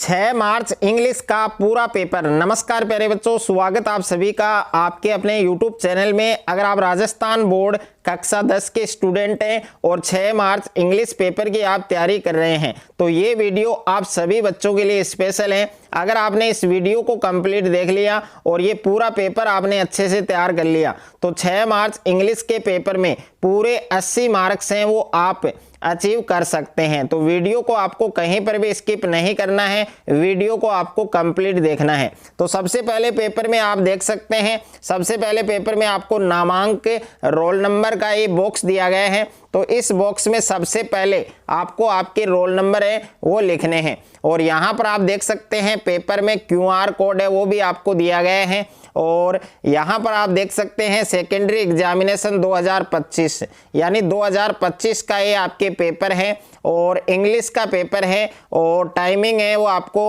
6 मार्च English का पूरा paper. नमस्कार प्यारे बच्चों, स्वागत आप सभी का आपके अपने YouTube चैनल में। अगर आप राजस्थान बोर्ड कक्षा 10 के स्टूडेंट हैं और 6 मार्च इंग्लिश पेपर की आप तैयारी कर रहे हैं तो ये वीडियो आप सभी बच्चों के लिए स्पेशल है। अगर आपने इस वीडियो को कंप्लीट देख लिया और ये पूरा पेपर आपने अच्छे से तैयार कर लिया तो 6 मार्च इंग्लिश के पेपर में पूरे 80 मार्क्स हैं वो आप अचीव कर सकते हैं। तो वीडियो को आपको कहीं पर भी स्किप नहीं करना है, वीडियो को आपको कंप्लीट देखना है। तो सबसे पहले पेपर में आप देख सकते हैं, सबसे पहले पेपर में आपको नामांक रोल नंबर का ये बॉक्स दिया गया है। तो इस बॉक्स में सबसे पहले आपको आपके रोल नंबर है वो लिखने हैं और यहाँ पर आप देख सकते हैं पेपर में QR कोड है वो भी आपको दिया गया है। और यहाँ पर आप देख सकते हैं सेकेंडरी एग्जामिनेशन 2025 यानी 2025 का ये आपके पेपर है और इंग्लिश का पेपर है और टाइमिंग है वो आपको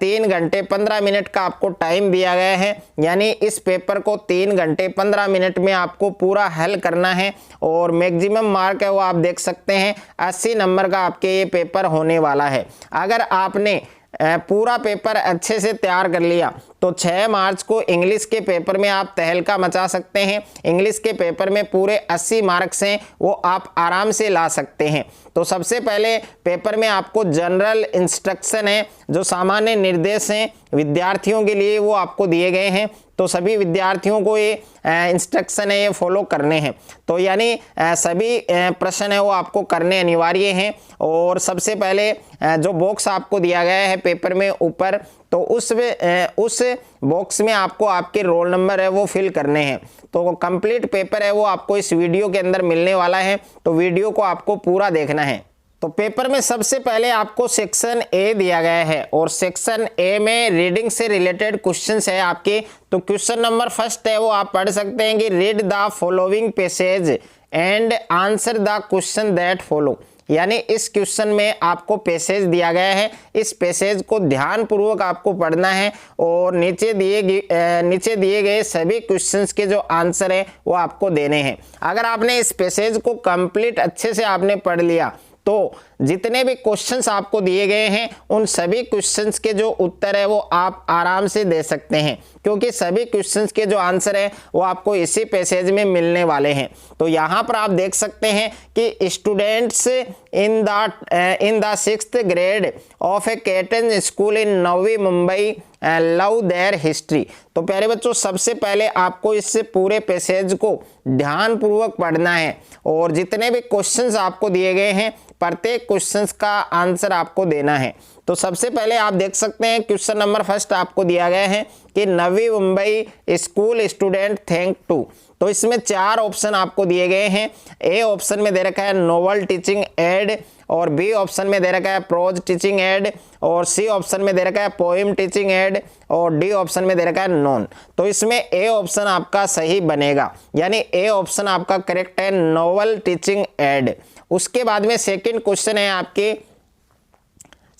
3 घंटे 15 मिनट का आपको टाइम दिया गया है। यानी इस पेपर को 3 घंटे 15 मिनट में आपको पूरा हल करना है और मैक्सिमम मार्क है वो आप देख सकते हैं 80 नंबर का आपके ये पेपर होने वाला है। अगर आपने पूरा पेपर अच्छे से तैयार कर लिया तो 6 मार्च को इंग्लिश के पेपर में आप तहलका मचा सकते हैं। इंग्लिश के पेपर में पूरे 80 मार्क्स हैं वो आप आराम से ला सकते हैं। तो सबसे पहले पेपर में आपको जनरल इंस्ट्रक्शन है, जो सामान्य निर्देश हैं विद्यार्थियों के लिए वो आपको दिए गए हैं। तो सभी विद्यार्थियों को ये इंस्ट्रक्शन है ये फॉलो करने हैं। तो यानी सभी प्रश्न है वो आपको करने अनिवार्य हैं। और सबसे पहले जो बॉक्स आपको दिया गया है पेपर में ऊपर, तो उस बॉक्स में आपको आपके रोल नंबर है वो फिल करने हैं। तो कंप्लीट पेपर है वो आपको इस वीडियो के अंदर मिलने वाला है, तो वीडियो को आपको पूरा देखना है। तो पेपर में सबसे पहले आपको सेक्शन ए दिया गया है और सेक्शन ए में रीडिंग से रिलेटेड क्वेश्चंस है आपके। तो क्वेश्चन नंबर फर्स्ट है वो आप पढ़ सकते हैं कि read the following passage and answer the question that follow. यानी इस क्वेश्चन में आपको पैसेज दिया गया है, इस पैसेज को ध्यानपूर्वक आपको पढ़ना है और नीचे दिए गए सभी क्वेश्चंस के जो आंसर है वो आपको देने हैं। अगर आपने इस पैसेज को कंप्लीट अच्छे से आपने पढ़ लिया तो जितने भी क्वेश्चंस आपको दिए गए हैं उन सभी क्वेश्चंस के जो उत्तर है वो आप आराम से दे सकते हैं, क्योंकि सभी क्वेश्चंस के जो आंसर है वो आपको इसी पैसेज में मिलने वाले हैं। तो यहाँ पर आप देख सकते हैं कि students in the 6th grade of A ketone school in Navi Mumbai love there history. तो प्यारे बच्चों, सबसे पहले आपको इस पूरे पैसेज को ध्यानपूर्वक पढ़ना है और जितने भी क्वेश्चंस आपको दिए गए हैं प्रत्येक क्वेश्चंस का आंसर आपको देना है। तो सबसे पहले आप देख सकते हैं क्वेश्चन नंबर फर्स्ट आपको दिया गया है कि Navi Mumbai school student thank to. तो इसमें 4 ऑप्शन आपको दिए गए हैं। ए ऑप्शन में दे रखा है नोवेल टीचिंग एड, और बी ऑप्शन में दे रखा है प्रोज टीचिंग एड, और सी ऑप्शन में दे रखा है पोएम टीचिंग एड, और डी ऑप्शन में दे रखा है नॉन। तो इसमें ए ऑप्शन आपका सही बनेगा, यानी ए ऑप्शन आपका करेक्ट है, नोवेल टीचिंग एड। उसके बाद में सेकंड क्वेश्चन है आपके,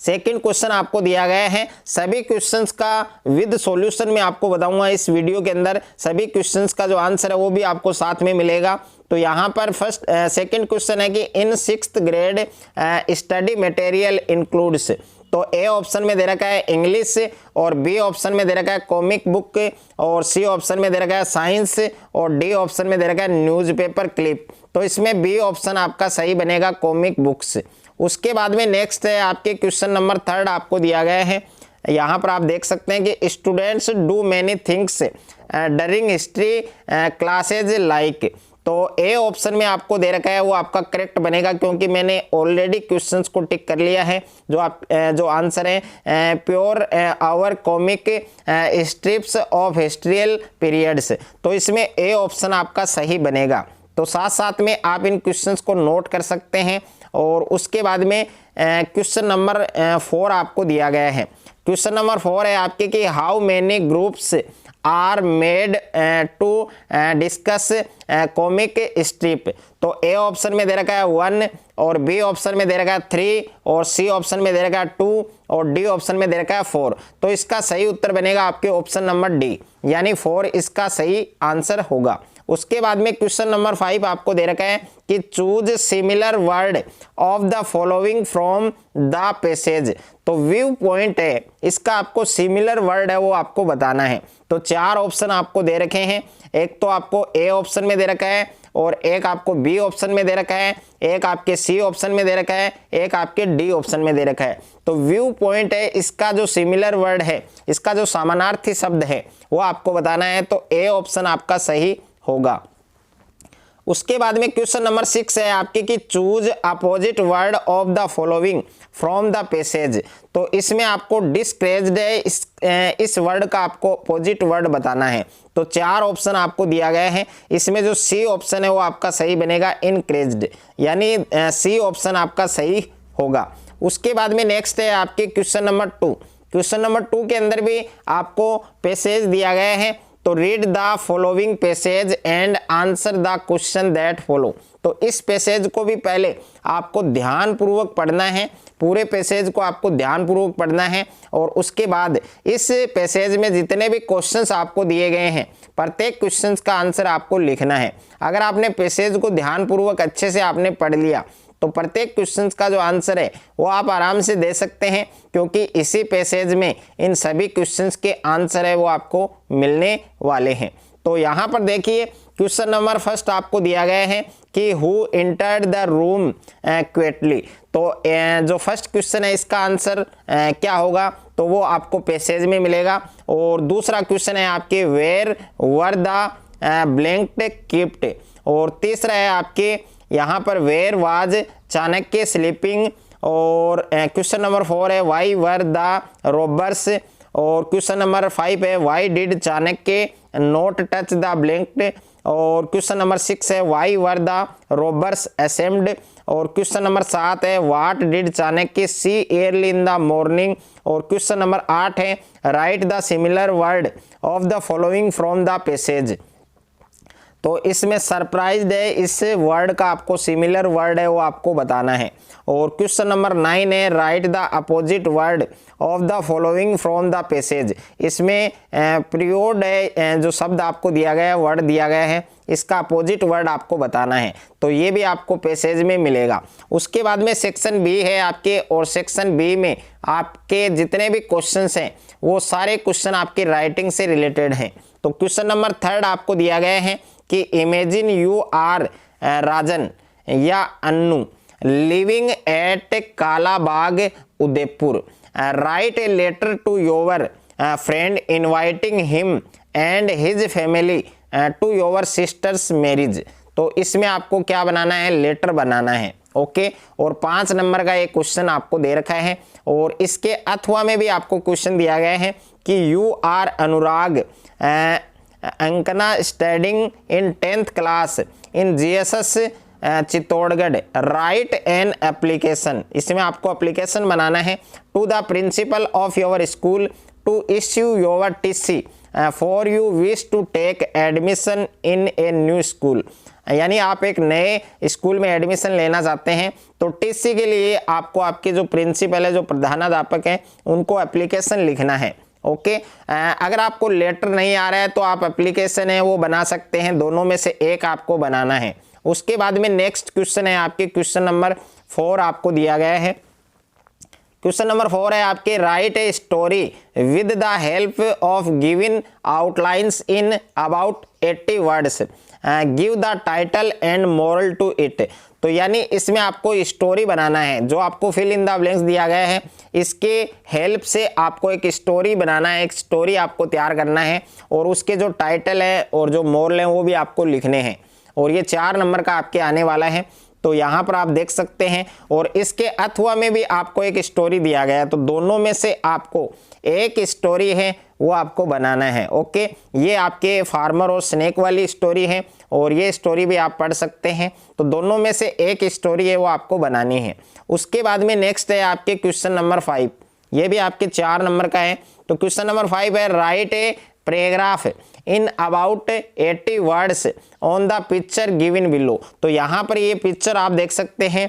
सेकंड क्वेश्चन आपको दिया गया है। सभी क्वेश्चंस का विद सॉल्यूशन में आपको बताऊंगा इस वीडियो के अंदर, सभी क्वेश्चंस का जो आंसर है वो भी आपको साथ में मिलेगा। तो यहाँ पर सेकंड क्वेश्चन है कि इन 6th grade study material includes. तो ए ऑप्शन में दे रखा है इंग्लिश, और बी ऑप्शन में दे रखा है कॉमिक बुक, और सी ऑप्शन में दे रखा है साइंस, और डी ऑप्शन में दे रखा है न्यूज़पेपर क्लिप। तो इसमें बी ऑप्शन आपका सही बनेगा, कॉमिक बुक्स। उसके बाद में नेक्स्ट है आपके क्वेश्चन नंबर 3 आपको दिया गया है। यहाँ पर आप देख सकते हैं कि students do many things during history classes like. तो ए ऑप्शन में आपको दे रखा है वो आपका करेक्ट बनेगा, क्योंकि मैंने ऑलरेडी क्वेश्चंस को टिक कर लिया है। जो आंसर है pure our comic strips of historical periods. तो इसमें ए ऑप्शन आपका सही बनेगा। तो साथ साथ में आप इन क्वेश्चंस को नोट कर सकते हैं। और उसके बाद में क्वेश्चन नंबर 4 आपको दिया गया है। क्वेश्चन नंबर 4 है आपके कि how many groups are made to discuss comic strip. तो ए ऑप्शन में दे रखा है 1, और बी ऑप्शन में दे रखा है 3, और सी ऑप्शन में दे रखा है 2, और डी ऑप्शन में दे रखा है 4। तो इसका सही उत्तर बनेगा आपके ऑप्शन नंबर डी, यानी 4 इसका सही आंसर होगा। उसके बाद में क्वेश्चन नंबर 5 आपको दे रखा है कि choose similar word of the following from the passage. तो व्यू पॉइंट है, इसका आपको सिमिलर वर्ड है वो आपको बताना है। तो 4 ऑप्शन आपको दे रखे हैं, एक तो आपको ए ऑप्शन में दे रखा है और एक आपको बी ऑप्शन में दे रखा है, एक आपके सी ऑप्शन में दे रखा है, एक आपके डी ऑप्शन में दे रखा है। तो व्यू पॉइंट है, इसका जो सिमिलर वर्ड है, इसका जो समानार्थी शब्द है वो आपको बताना है। तो ए ऑप्शन आपका सही होगा। उसके बाद में क्वेश्चन नंबर 6 है आपके कि choose opposite word of the following from the passage. तो इसमें आपको डिस्करेज्ड है, इस वर्ड का आपको अपोजिट वर्ड बताना है। तो 4 ऑप्शन आपको दिया गया है, इसमें जो सी ऑप्शन है वो आपका सही बनेगा, इनकरेज्ड, यानी सी ऑप्शन आपका सही होगा। उसके बाद में नेक्स्ट है आपके क्वेश्चन नंबर 2। क्वेश्चन नंबर 2 के अंदर भी आपको पैसेज दिया गया है। तो read the following passage and answer the question that follow. तो इस पैसेज को भी पहले आपको ध्यानपूर्वक पढ़ना है, पूरे पैसेज को आपको ध्यानपूर्वक पढ़ना है और उसके बाद इस पैसेज में जितने भी क्वेश्चंस आपको दिए गए हैं प्रत्येक क्वेश्चंस का आंसर आपको लिखना है। अगर आपने पैसेज को ध्यानपूर्वक अच्छे से आपने पढ़ लिया तो प्रत्येक क्वेश्चंस का जो आंसर है वो आप आराम से दे सकते हैं, क्योंकि इसी पैसेज में इन सभी क्वेश्चंस के आंसर है वो आपको मिलने वाले हैं। तो यहाँ पर देखिए क्वेश्चन नंबर 1 आपको दिया गया है कि who entered the room quickly. तो जो फर्स्ट क्वेश्चन है इसका आंसर क्या होगा, तो वो आपको पैसेज में मिलेगा। और दूसरा क्वेश्चन है आपके where were the blankets kept. और तीसरा है आपके यहाँ पर वेयर वाज चाणक्य स्लीपिंग। और क्वेश्चन नंबर 4 है वाई वर द रोबर्स। और क्वेश्चन नंबर 5 है why did Chanakya not touch the blankets. और क्वेश्चन नंबर 6 है why were the robbers assembled. और क्वेश्चन नंबर 7 है what did Chanakya see early in the morning. और question number 8 है write the similar word of the following from the passage. तो इसमें surprised है, इस वर्ड का आपको सिमिलर वर्ड है वो आपको बताना है। और क्वेश्चन नंबर 9 है write the opposite word of the following from the passage. इसमें पीरियड है, जो शब्द आपको दिया गया है, वर्ड दिया गया है, इसका अपोजिट वर्ड आपको बताना है। तो ये भी आपको पैसेज में मिलेगा। उसके बाद में सेक्शन बी है आपके, और सेक्शन बी में आपके जितने भी क्वेश्चंस हैं वो सारे क्वेश्चन आपके राइटिंग से रिलेटेड हैं। तो क्वेश्चन नंबर 3 आपको दिया गया है कि इमेजिन यू आर राजन या Annu living at Kalabagh Udaipur, write a letter to your friend inviting him and his family to your sister's marriage. तो इसमें आपको क्या बनाना है, लेटर बनाना है। ओके, और 5 नंबर का एक क्वेश्चन आपको दे रखा है। और इसके अथवा में भी आपको क्वेश्चन दिया गया है कि you are Anurag Ankana studying in 10th class in GSS Chittorgarh, right an application. इसमें आपको एप्लीकेशन बनाना है to the principal of your school to issue your TC for you wish to take admission in a new school. यानी आप एक नए school में admission लेना चाहते हैं, तो टीसी के लिए आपको आपके जो प्रिंसिपल है, जो प्रधानाध्यापक हैं, उनको एप्लीकेशन लिखना है। ओके, अगर आपको लेटर नहीं आ रहा है तो आप एप्लीकेशन है वो बना सकते हैं, दोनों में से एक आपको बनाना है। उसके बाद में नेक्स्ट क्वेश्चन है आपके क्वेश्चन नंबर 4 आपको दिया गया है। क्वेश्चन नंबर 4 है आपके write a story with the help of given outlines in about 80 words, give the title and moral to it. तो यानी इसमें आपको स्टोरी बनाना है, जो आपको फिल इन द ब्लैंक्स दिया गया है इसके हेल्प से आपको एक स्टोरी बनाना है, एक स्टोरी आपको तैयार करना है, और उसके जो टाइटल है और जो मोरल है वो भी आपको लिखने हैं। और ये 4 नंबर का आपके आने वाला है। तो यहाँ पर आप देख सकते हैं, और इसके अथवा में भी आपको एक स्टोरी दिया गया है, तो दोनों में से आपको एक स्टोरी है वो आपको बनाना है। ओके, ये आपके फार्मर और स्नेक वाली स्टोरी है, और ये स्टोरी भी आप पढ़ सकते हैं। तो दोनों में से एक स्टोरी है वो आपको बनानी है। उसके बाद में नेक्स्ट है आपके क्वेश्चन नंबर 5, ये भी आपके 4 नंबर का है। तो क्वेश्चन नंबर 5 है right a paragraph in about 80 words on the picture given below. तो यहाँ पर ये पिक्चर आप देख सकते हैं,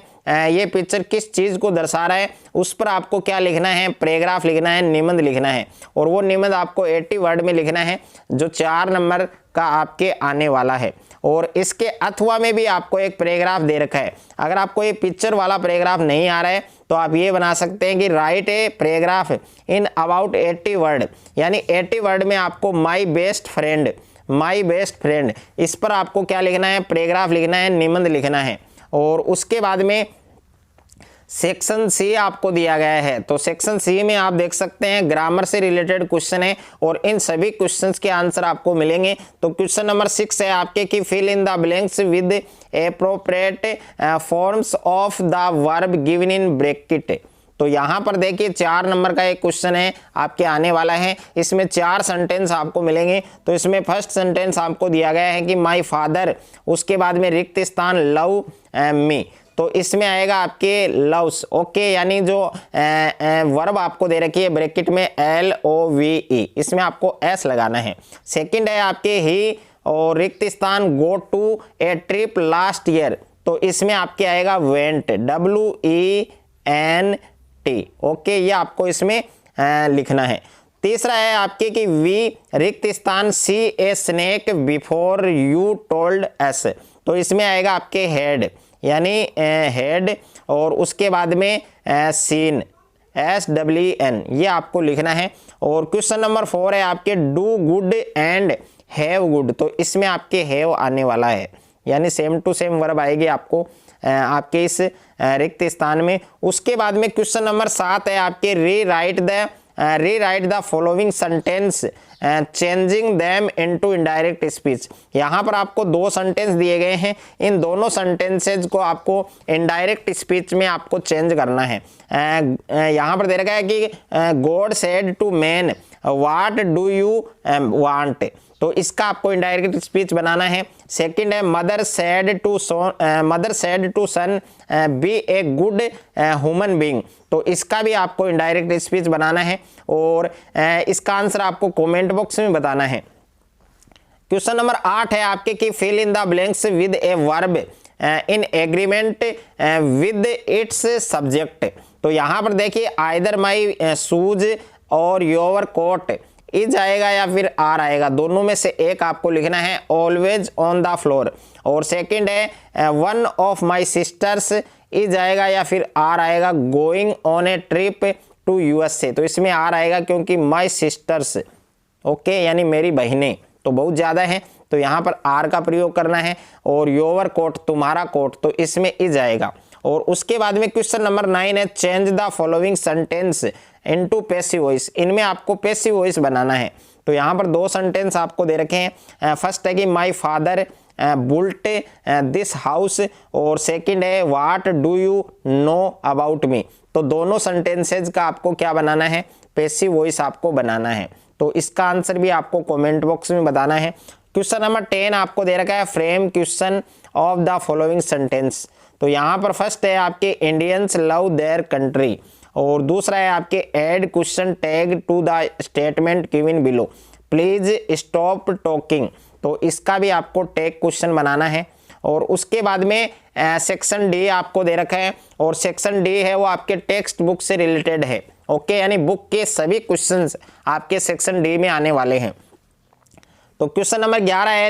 ये पिक्चर किस चीज़ को दर्शा रहा है उस पर आपको क्या लिखना है, पैराग्राफ लिखना है, निबंध लिखना है, और वो निबंध आपको 80 वर्ड में लिखना है। जो 4 नंबर का आपके आने वाला है। और इसके अथवा में भी आपको एक पैराग्राफ दे रखा है। अगर आपको ये पिक्चर वाला पैराग्राफ नहीं आ रहा है तो आप ये बना सकते हैं कि right a paragraph in about 80 word, यानी 80 वर्ड में आपको माई बेस्ट फ्रेंड, इस पर आपको क्या लिखना है, पैराग्राफ लिखना है, निबंध लिखना है। और उसके बाद में सेक्शन सी आपको दिया गया है। तो सेक्शन सी में आप देख सकते हैं ग्रामर से रिलेटेड क्वेश्चन है और इन सभी क्वेश्चंस के आंसर आपको मिलेंगे। तो क्वेश्चन नंबर 6 है आपके कि fill in the blanks with appropriate forms of the verb given in bracket. तो यहाँ पर देखिए 4 नंबर का एक क्वेश्चन है आपके आने वाला है। इसमें 4 सेंटेंस आपको मिलेंगे। तो इसमें फर्स्ट सेंटेंस आपको दिया गया है कि माय फादर, उसके बाद में रिक्त स्थान लव मी, तो इसमें आएगा आपके लव्स, ओके, यानी जो वर्ब आपको दे रखी है ब्रैकेट में LOVE, इसमें आपको S लगाना है। सेकंड है आपके ही और रिक्त स्थान go to a trip last year, तो इसमें आपके आएगा वेंट, WENT, ओके, ये आपको इसमें लिखना है। तीसरा है आपके कि वी रिक्त स्थान see a snake before you told us, तो इसमें आएगा आपके हेड, यानी हेड, और उसके बाद में सीन SWN, ये आपको लिखना है। और क्वेश्चन नंबर 4 है आपके do good and have good, तो इसमें आपके हैव आने वाला है, यानी सेम टू सेम वर्ब आएगी आपको आपके इस रिक्त स्थान में। उसके बाद में क्वेश्चन नंबर 7 है आपके rewrite the following sentence changing them into indirect speech. यहाँ पर आपको 2 सेंटेंस दिए गए हैं, इन दोनों सेंटेंसेज को आपको इनडायरेक्ट स्पीच में आपको चेंज करना है। यहाँ पर दे रखा है कि God said to man what do you want, तो इसका आपको इनडायरेक्ट स्पीच बनाना है। सेकंड है mother said to son be a good human being, तो इसका भी आपको इनडायरेक्ट स्पीच बनाना है और इसका आंसर आपको कमेंट बॉक्स में बताना है। क्वेश्चन नंबर 8 है आपके कि fill in the blanks with a verb in agreement with its subject, तो यहाँ पर देखिए आइदर माई शूज और योर कोट इज आएगा या फिर आर आएगा, दोनों में से एक आपको लिखना है। ऑलवेज ऑन द फ्लोर, और सेकंड है one of my sisters is आएगा या फिर आर आएगा। Going on a trip to USA, तो इसमें आर आएगा क्योंकि माई सिस्टर्स, ओके, यानी मेरी बहनें तो बहुत ज़्यादा हैं, तो यहाँ पर आर का प्रयोग करना है। और योर कोट, तुम्हारा कोट, तो इसमें इज आएगा। और उसके बाद में क्वेश्चन नंबर 9 है change the following sentence into passive voice, इनमें आपको पैसिव वॉइस बनाना है। तो यहाँ पर 2 सेंटेंस आपको दे रखे हैं। फर्स्ट है कि my father built this house, और सेकंड है what do you know about me, तो दोनों सेंटेंसेज का आपको क्या बनाना है, पैसिव वॉइस आपको बनाना है। तो इसका आंसर भी आपको कमेंट बॉक्स में बताना है। क्वेश्चन नंबर 10 आपको दे रखा है frame question of the following sentence, तो यहाँ पर फर्स्ट है आपके इंडियंस लव देयर कंट्री, और दूसरा है आपके add question tag to the statement given below, please stop talking, तो इसका भी आपको टैग क्वेश्चन बनाना है। और उसके बाद में सेक्शन डी आपको दे रखा है, और सेक्शन डी है वो आपके टेक्स्ट बुक से रिलेटेड है, ओके, यानी बुक के सभी क्वेश्चंस आपके सेक्शन डी में आने वाले हैं। तो क्वेश्चन नंबर 11 है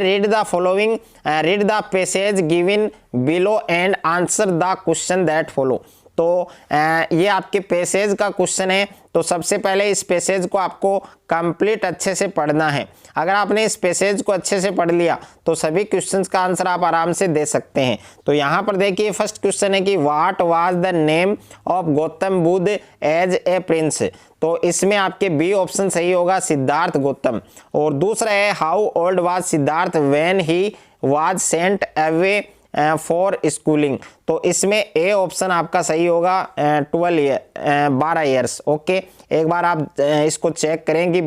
read the passage given below and answer the question that follow, तो ये आपके पैसेज का क्वेश्चन है। तो सबसे पहले इस पैसेज को आपको कंप्लीट अच्छे से पढ़ना है। अगर आपने इस पैसेज को अच्छे से पढ़ लिया तो सभी क्वेश्चंस का आंसर आप आराम से दे सकते हैं। तो यहाँ पर देखिए फर्स्ट क्वेश्चन है कि what was the name of Gautam Buddha as a prince, तो इसमें आपके बी ऑप्शन सही होगा, सिद्धार्थ गौतम। और दूसरा है how old was Siddharth when he was sent away for schooling, तो इसमें ए ऑप्शन आपका सही होगा 12 ईयर्स, ओके। एक बार आप इसको चेक करें कि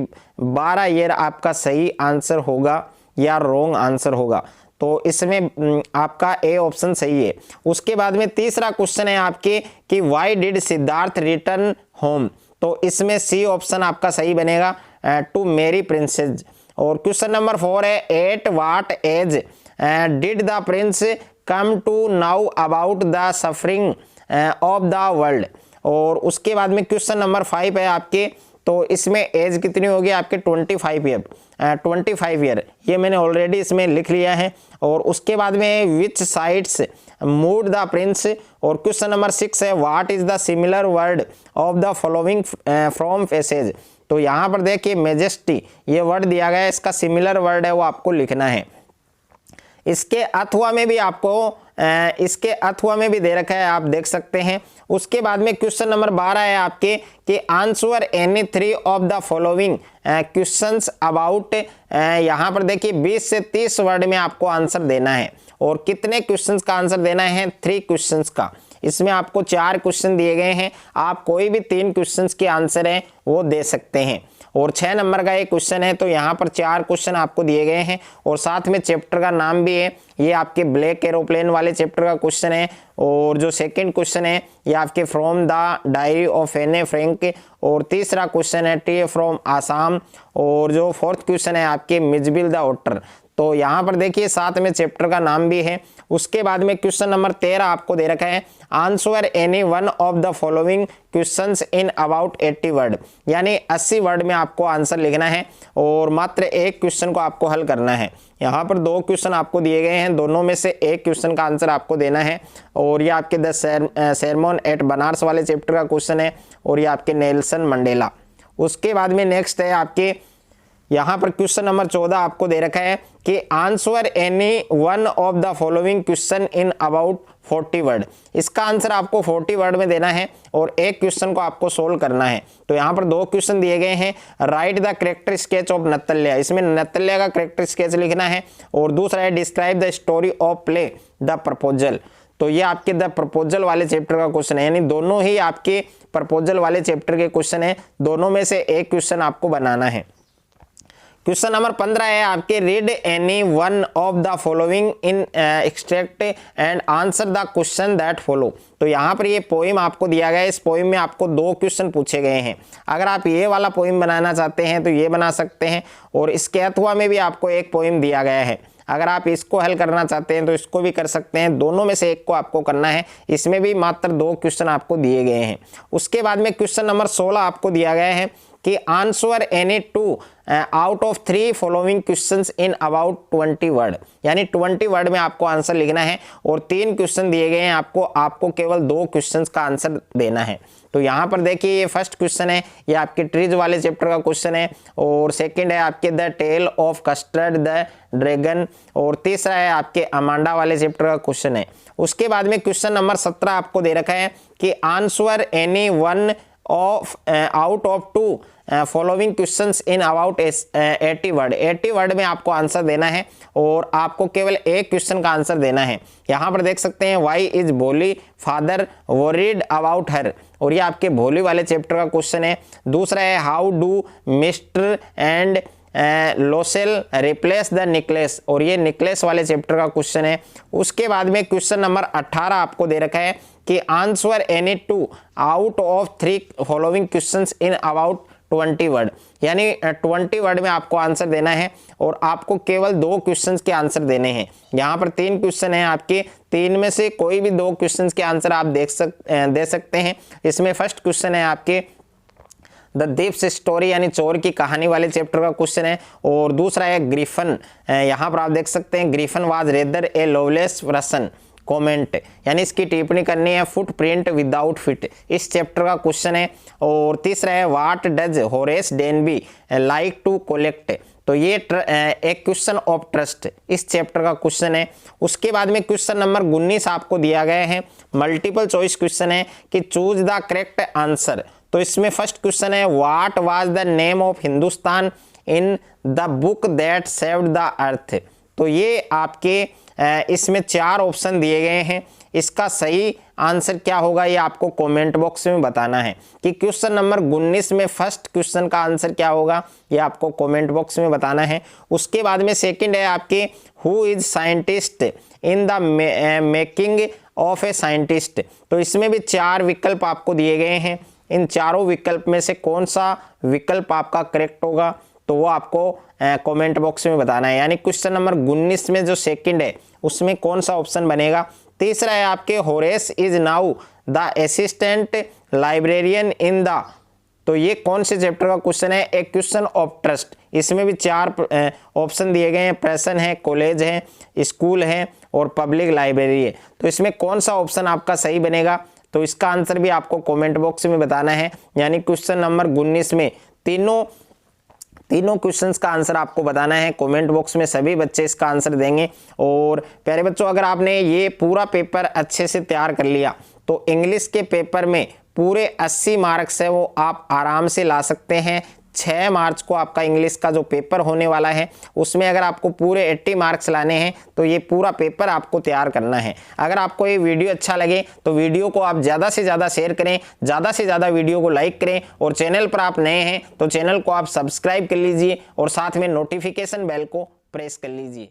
12 ईयर आपका सही आंसर होगा या रॉन्ग आंसर होगा, तो इसमें आपका ए ऑप्शन सही है। उसके बाद में तीसरा क्वेश्चन है आपके कि why did Siddharth return home, तो इसमें सी ऑप्शन आपका सही बनेगा टू मैरी प्रिंसेस। और क्वेश्चन नंबर 4 है at what age did the prince come to know about the suffering of the world, और उसके बाद में क्वेश्चन नंबर 5 है आपके तो इसमें एज कितनी होगी आपके 25 ईयर 25 ईयर, ये मैंने ऑलरेडी इसमें लिख लिया है। और उसके बाद में विच साइट्स मूड द प्रिंस, और क्वेश्चन नंबर 6 है what is the similar word of the following from passage. तो यहाँ पर देखिए मेजेस्टी ये वर्ड दिया गया है, इसका सिमिलर वर्ड है वो आपको लिखना है। इसके अथवा में भी आपको इसके अथवा में भी दे रखा है, आप देख सकते हैं। उसके बाद में क्वेश्चन नंबर 12 है आपके कि answer any 3 of the following questions about, यहाँ पर देखिए 20 से 30 वर्ड में आपको आंसर देना है। और कितने क्वेश्चंस का आंसर देना है? 3 क्वेश्चंस का। इसमें आपको 4 क्वेश्चन दिए गए हैं, आप कोई भी 3 क्वेश्चंस के आंसर हैं वो दे सकते हैं। और 6 नंबर का एक क्वेश्चन है, तो यहाँ पर 4 क्वेश्चन आपको दिए गए हैं और साथ में चैप्टर का नाम भी है। ये आपके ब्लैक एरोप्लेन वाले चैप्टर का क्वेश्चन है। और जो सेकंड क्वेश्चन है ये आपके from the diary of Anne a Frank, और तीसरा क्वेश्चन है टी फ्रॉम आसाम, और जो फोर्थ क्वेश्चन है आपके मिजबिल द ओटर। तो यहाँ पर देखिए साथ में चैप्टर का नाम भी है। उसके बाद में क्वेश्चन नंबर 13 आपको दे रखा है answer any one of the following questions in about 80 word, यानी 80 वर्ड में आपको आंसर लिखना है और मात्र एक क्वेश्चन को आपको हल करना है। यहाँ पर 2 क्वेश्चन आपको दिए गए हैं, दोनों में से एक क्वेश्चन का आंसर आपको देना है। और ये आपके द सेरमोन एट बनारस वाले चैप्टर का क्वेश्चन है, और ये आपके नेल्सन मंडेला। उसके बाद में नेक्स्ट है आपके यहाँ पर क्वेश्चन नंबर 14 आपको दे रखा है कि answer any one of the following question in about 40 word. इसका आंसर आपको 40 वर्ड में देना है और एक क्वेश्चन को आपको सोल्व करना है। तो यहाँ पर 2 क्वेश्चन दिए गए हैं, write the character sketch of Natalya, इसमें नत्तल्या का करेक्टर स्केच लिखना है। और दूसरा है describe the story of play the proposal. तो ये आपके द प्रपोजल वाले चैप्टर का क्वेश्चन है, यानी दोनों ही आपके प्रपोजल वाले चैप्टर के क्वेश्चन है, दोनों में से एक क्वेश्चन आपको बनाना है। क्वेश्चन नंबर 15 है आपके read any one of the following in extract and answer the question that follow. तो यहाँ पर ये पोइम आपको दिया गया है, इस पोइम में आपको 2 क्वेश्चन पूछे गए हैं। अगर आप ये वाला पोइम बनाना चाहते हैं तो ये बना सकते हैं, और इसके अथवा में भी आपको एक पोइम दिया गया है। अगर आप इसको हल करना चाहते हैं तो इसको भी कर सकते हैं, दोनों में से एक को आपको करना है। इसमें भी मात्र 2 क्वेश्चन आपको दिए गए हैं। उसके बाद में क्वेश्चन नंबर 16 आपको दिया गया है कि answer any 2 out of 3 following questions in about 20 word, यानी 20 वर्ड में आपको आंसर लिखना है। और 3 क्वेश्चन दिए गए हैं आपको केवल 2 क्वेश्चंस का आंसर देना है। तो यहाँ पर देखिए ये फर्स्ट क्वेश्चन है, ये आपके ट्रीज वाले चैप्टर का क्वेश्चन है। और सेकंड है आपके the tale of custard the dragon, और तीसरा है आपके अमांडा वाले चैप्टर का क्वेश्चन है। उसके बाद में क्वेश्चन नंबर 17 आपको दे रखा है कि answer any one of out of 2 following questions in about 80 word. 80 word में आपको आंसर देना है और आपको केवल एक क्वेश्चन का आंसर देना है। यहाँ पर देख सकते हैं व्हाई इज भोली फादर वरीड अबाउट हर, और ये आपके भोली वाले चैप्टर का क्वेश्चन है। दूसरा है how do mister and Loisel replace the necklace, और ये निकलेस वाले चैप्टर का क्वेश्चन है। उसके बाद में क्वेश्चन नंबर 18 आपको दे रखा है कि answer any 2 out of 3 following questions in about 20 word, यानी 20 वर्ड में आपको आंसर देना है और आपको केवल 2 क्वेश्चंस के आंसर देने हैं। यहाँ पर 3 क्वेश्चन हैं आपके, 3 में से कोई भी 2 क्वेश्चंस के आंसर आप दे सकते हैं। इसमें फर्स्ट क्वेश्चन है आपके द दीप्स स्टोरी, यानी चोर की कहानी वाले चैप्टर का क्वेश्चन है। और दूसरा है ग्रिफन, यहाँ पर आप देख सकते हैं Griffin was rather a loveless person comment, यानी इसकी टिप्पणी करनी है फुटप्रिंट विदाउट फिट, इस चैप्टर का क्वेश्चन है। और तीसरा है what does Horace Danby like to collect, तो ये एक क्वेश्चन ऑफ ट्रस्ट, इस चैप्टर का क्वेश्चन है। उसके बाद में क्वेश्चन नंबर 19 आपको दिया गया है, मल्टीपल चॉइस क्वेश्चन है कि चूज द करेक्ट आंसर। तो इसमें फर्स्ट क्वेश्चन है what was the name of Hindustan in the book that saved the earth. तो ये आपके इसमें 4 ऑप्शन दिए गए हैं, इसका सही आंसर क्या होगा ये आपको कमेंट बॉक्स में बताना है कि क्वेश्चन नंबर 19 में फर्स्ट क्वेश्चन का आंसर क्या होगा, ये आपको कमेंट बॉक्स में बताना है। उसके बाद में सेकंड है आपके who is scientist in the making of a scientist. तो इसमें भी 4 विकल्प आपको दिए गए हैं, इन चारों विकल्प में से कौन सा विकल्प आपका करेक्ट होगा तो वो आपको कमेंट बॉक्स में बताना है। यानी क्वेश्चन नंबर 19 में जो सेकंड है उसमें कौन सा ऑप्शन बनेगा। तीसरा है आपके Horace is now the assistant librarian in the तो ये कौन से चैप्टर का क्वेश्चन है? एक क्वेश्चन ऑफ ट्रस्ट। इसमें भी 4 ऑप्शन दिए गए हैं, प्रेसन है, कॉलेज है, स्कूल है और पब्लिक लाइब्रेरी है। तो इसमें कौन सा ऑप्शन आपका सही बनेगा? तो इसका आंसर भी आपको कमेंट बॉक्स में बताना है। यानी क्वेश्चन नंबर 19 में तीनों क्वेश्चंस का आंसर आपको बताना है। कमेंट बॉक्स में सभी बच्चे इसका आंसर देंगे। और प्यारे बच्चों, अगर आपने ये पूरा पेपर अच्छे से तैयार कर लिया तो इंग्लिश के पेपर में पूरे 80 मार्क्स है वो आप आराम से ला सकते हैं। 6 मार्च को आपका इंग्लिश का जो पेपर होने वाला है उसमें अगर आपको पूरे 80 मार्क्स लाने हैं तो ये पूरा पेपर आपको तैयार करना है। अगर आपको ये वीडियो अच्छा लगे तो वीडियो को आप ज़्यादा से ज़्यादा शेयर करें, ज़्यादा से ज़्यादा वीडियो को लाइक करें और चैनल पर आप नए हैं तो चैनल को आप सब्सक्राइब कर लीजिए और साथ में नोटिफिकेशन बेल को प्रेस कर लीजिए।